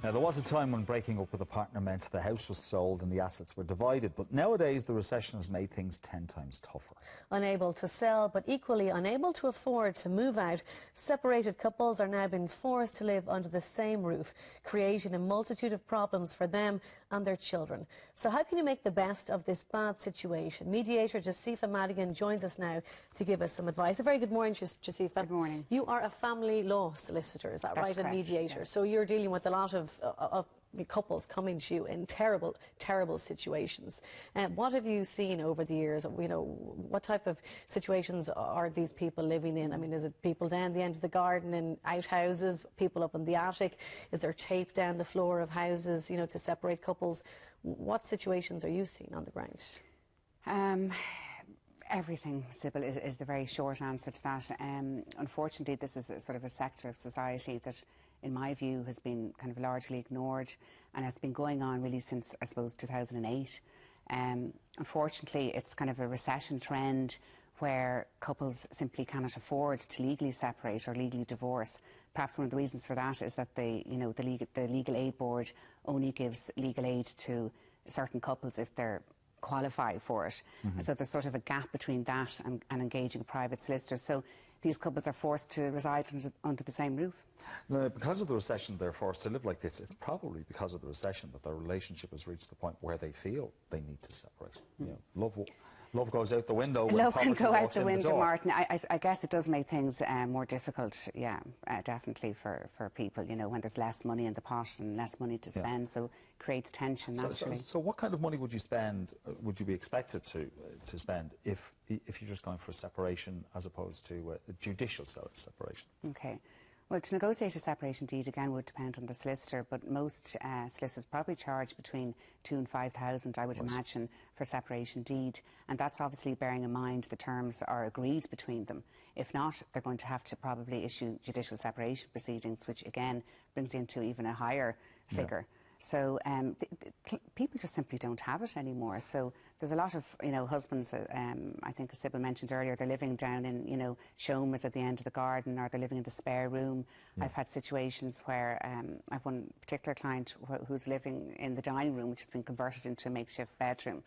Now, there was a time when breaking up with a partner meant the house was sold and the assets were divided, but nowadays the recession has made things 10 times tougher. Unable to sell, but equally unable to afford to move out, separated couples are now being forced to live under the same roof, creating a multitude of problems for them and their children. So how can you make the best of this bad situation? Mediator Josepha Madigan joins us now to give us some advice. A very good morning, Josepha. Good morning. You are a family law solicitor, is that right? Correct, A mediator. yes. So you're dealing with a lot of couples coming to you in terrible, terrible situations. What have you seen over the years? You know, what type of situations are these people living in? I mean, is it people down the end of the garden in outhouses, people up in the attic? Is there tape down the floor of houses, you know, to separate couples? What situations are you seeing on the ground? Everything, Sybil, is the very short answer to that. Unfortunately, this is sort of a sector of society that, in my view, has been kind of largely ignored, and has been going on really since, I suppose, 2008. Unfortunately, it's kind of a recession trend where couples simply cannot afford to legally separate or legally divorce. Perhaps one of the reasons for that is that the Legal Aid Board only gives legal aid to certain couples if they're qualify for it. So there's sort of a gap between that and engaging a private solicitor. So these couples are forced to reside under the same roof. Now, because of the recession, they're forced to live like this. It's probably because of the recession that their relationship has reached the point where they feel they need to separate. You know, love goes out the window. Love can go out the window, Martin. I guess it does make things more difficult, yeah, definitely for people, you know, when there's less money in the pot and less money to spend, so it creates tension naturally. So what kind of money would you spend, would you be expected to spend if you're just going for a separation as opposed to a judicial separation? Okay. Well, to negotiate a separation deed, again, would depend on the solicitor, but most solicitors probably charge between 2,000 and 5,000, I would imagine, for separation deed. And that's obviously bearing in mind the terms are agreed between them. If not, they're going to have to probably issue judicial separation proceedings, which, again, brings you into even a higher figure. Yeah. So people just simply don't have it anymore. So there's a lot of, you know, husbands, I think as Sybil mentioned earlier, they're living down in, you know, Shomers at the end of the garden, or they're living in the spare room. Yeah. I've had situations where I've one particular client who's living in the dining room, which has been converted into a makeshift bedroom.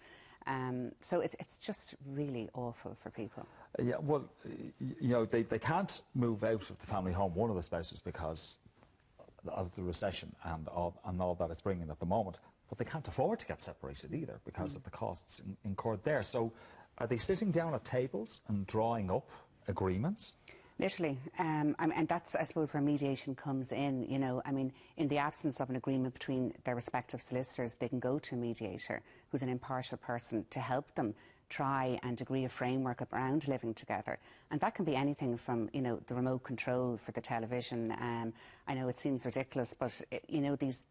So it's just really awful for people. Yeah, well, you know, they can't move out of the family home, one of the spouses, because of the recession and all that it's bringing at the moment, but they can't afford to get separated either because of the costs incurred there. So are they sitting down at tables and drawing up agreements? Literally, and that's, I suppose, where mediation comes in. You know, I mean, in the absence of an agreement between their respective solicitors, they can go to a mediator who's an impartial person to help them try and agree a framework around living together. And that can be anything from, you know, the remote control for the television. I know it seems ridiculous, but, you know, these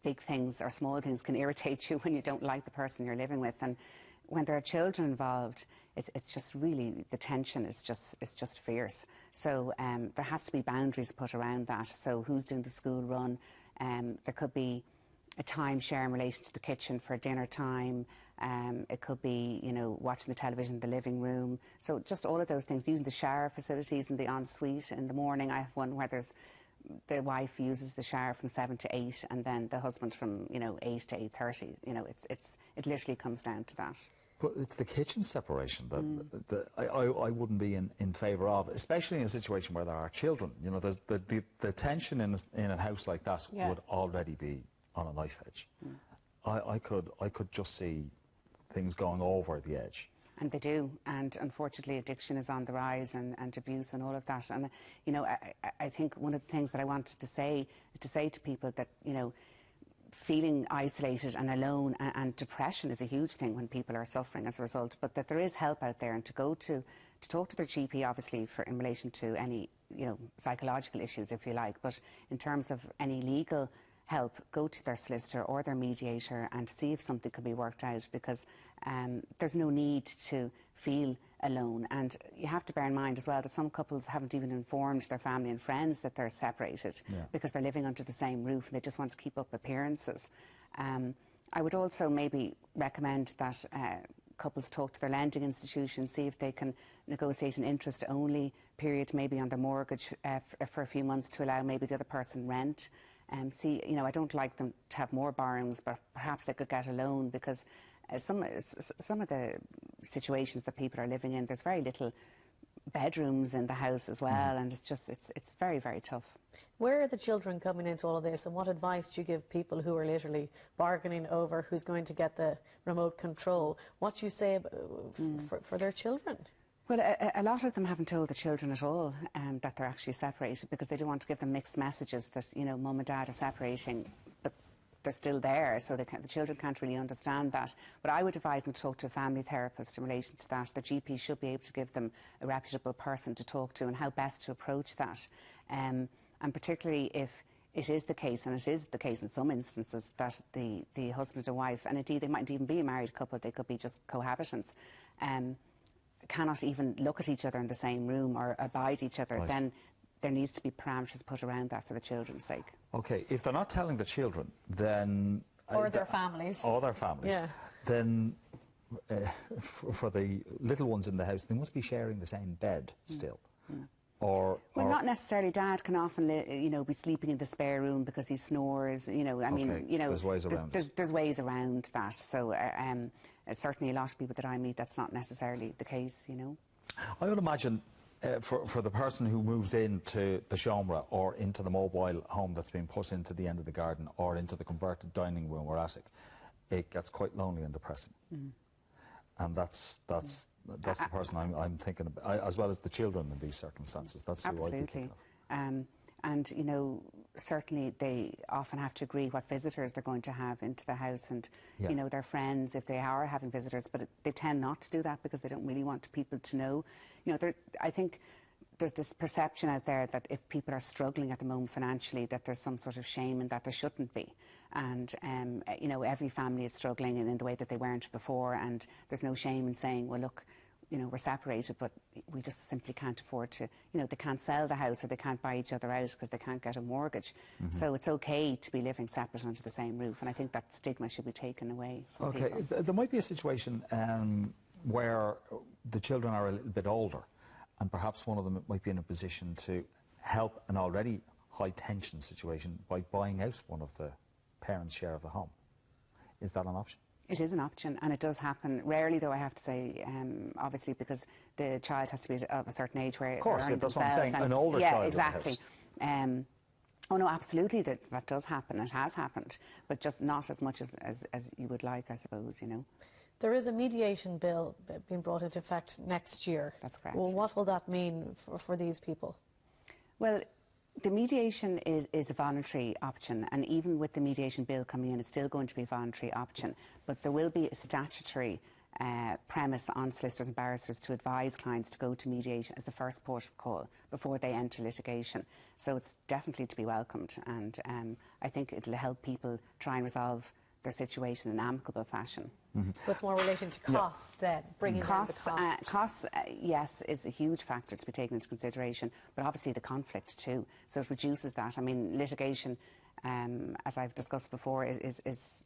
big things or small things can irritate you when you don't like the person you're living with. And when there are children involved, it's just really, the tension is just fierce. So there has to be boundaries put around that. So who's doing the school run? There could be a time share in relation to the kitchen for dinner time. It could be, you know, watching the television in the living room. So just all of those things, using the shower facilities in the ensuite in the morning. I have one where the wife uses the shower from 7 to 8 and then the husband from, you know, 8 to 8:30. You know, it literally comes down to that. But it's the kitchen separation that I wouldn't be in favour of, especially in a situation where there are children. You know, there's the tension in a house like that would already be on a knife edge. I could just see things going over the edge. And they do, and unfortunately addiction is on the rise, and abuse and all of that. And, you know, I think one of the things that I wanted to say is to say to people that, you know, feeling isolated and alone and depression is a huge thing when people are suffering as a result, but that there is help out there, and to talk to their GP, obviously, in relation to any, you know, psychological issues, if you like, but in terms of any legal help, go to their solicitor or their mediator and see if something can be worked out, because there's no need to feel alone. And you have to bear in mind as well that some couples haven't even informed their family and friends that they're separated because they're living under the same roof and they just want to keep up appearances. I would also maybe recommend that couples talk to their lending institution, see if they can negotiate an interest-only period maybe on their mortgage for a few months to allow maybe the other person rent. see, you know, I don't like them to have more borrowings, but perhaps they could get a loan, because some of the situations that people are living in, there's very little bedrooms in the house as well, and it's very, very tough. Where are the children coming into all of this, and what advice do you give people who are literally bargaining over who's going to get the remote control? What do you say for their children? Well, a lot of them haven't told the children at all that they're actually separated, because they don't want to give them mixed messages that, you know, mum and dad are separating, but they're still there, so the children can't really understand that. But I would advise them to talk to a family therapist in relation to that. The GP should be able to give them a reputable person to talk to, and how best to approach that. And particularly if it is the case, and it is the case in some instances, that the husband and wife, and indeed they mightn't even be a married couple, they could be just cohabitants, cannot even look at each other in the same room or abide each other, right, then there needs to be parameters put around that for the children's sake. Okay, if they're not telling the children, then... Or their families. Or their families. Yeah. Then for the little ones in the house, they must be sharing the same bed still. Or not necessarily. Dad can often, you know, be sleeping in the spare room because he snores. You know, I mean, you know, there's ways around it. There's ways around that. So certainly, a lot of people that I meet, that's not necessarily the case. You know, I would imagine for the person who moves into the chambre or into the mobile home that's been put into the end of the garden or into the converted dining room or attic, it gets quite lonely and depressing. And that's the person I'm thinking about, as well as the children in these circumstances. That's who I'd be thinking of. And, you know, certainly they often have to agree what visitors they're going to have into the house, and, you know, their friends, if they are having visitors, but they tend not to do that because they don't really want people to know. You know, I think there's this perception out there that if people are struggling at the moment financially, that there's some sort of shame in that. There shouldn't be. And, you know, every family is struggling in the way that they weren't before, and there's no shame in saying, well, look, you know, we're separated, but we just simply can't afford to, you know, they can't sell the house or they can't buy each other out because they can't get a mortgage. So it's okay to be living separate under the same roof, and I think that stigma should be taken away from people. There might be a situation where the children are a little bit older, and perhaps one of them might be in a position to help an already high-tension situation by buying out one of the parents' share of the home. Is that an option? It is an option, and it does happen. Rarely, though, I have to say, obviously, because the child has to be of a certain age where... Of course, that's what I'm saying, an older child. Yeah, exactly. Oh, no, absolutely, that does happen. It has happened, but just not as much as you would like, I suppose, you know. There is a mediation bill being brought into effect next year. That's correct. Well, what will that mean for these people? Well, the mediation is a voluntary option, and even with the mediation bill coming in, it's still going to be a voluntary option. But there will be a statutory premise on solicitors and barristers to advise clients to go to mediation as the first port of call before they enter litigation. So it's definitely to be welcomed, and I think it'll help people try and resolve their situation in an amicable fashion. So it's more relating to costs then, bringing down the costs. Costs, yes, is a huge factor to be taken into consideration, but obviously the conflict too. So it reduces that. I mean, litigation, as I've discussed before, is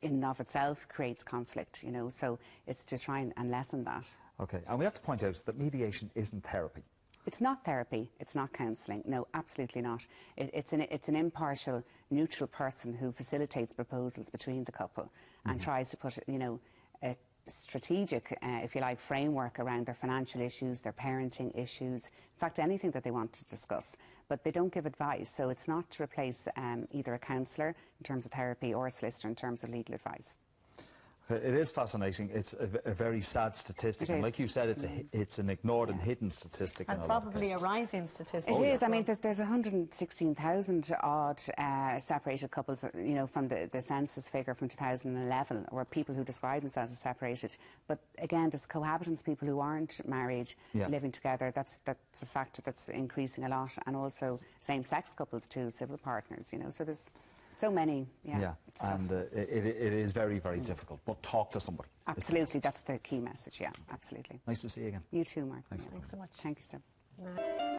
in and of itself creates conflict, you know, so it's to try and lessen that. Okay, and we have to point out that mediation isn't therapy. It's not therapy, it's not counselling, no, absolutely not. It's an impartial, neutral person who facilitates proposals between the couple and tries to put, you know, a strategic, if you like, framework around their financial issues, their parenting issues, in fact, anything that they want to discuss. But they don't give advice, so it's not to replace either a counsellor in terms of therapy or a solicitor in terms of legal advice. It is fascinating. It's a very sad statistic, and like you said, it's an ignored and hidden statistic. And probably a rising statistic. It is. I mean, there's 116,000 odd separated couples, you know, from the census figure from 2011, or people who describe themselves as separated. But again, there's cohabitants, people who aren't married, living together. That's a factor that's increasing a lot, and also same-sex couples too, civil partners. You know, so there's so many, and it is very, very difficult, but talk to somebody. Absolutely, that's the key message, absolutely. Nice to see you again. You too, Mark. Thanks so much. Thank you, sir.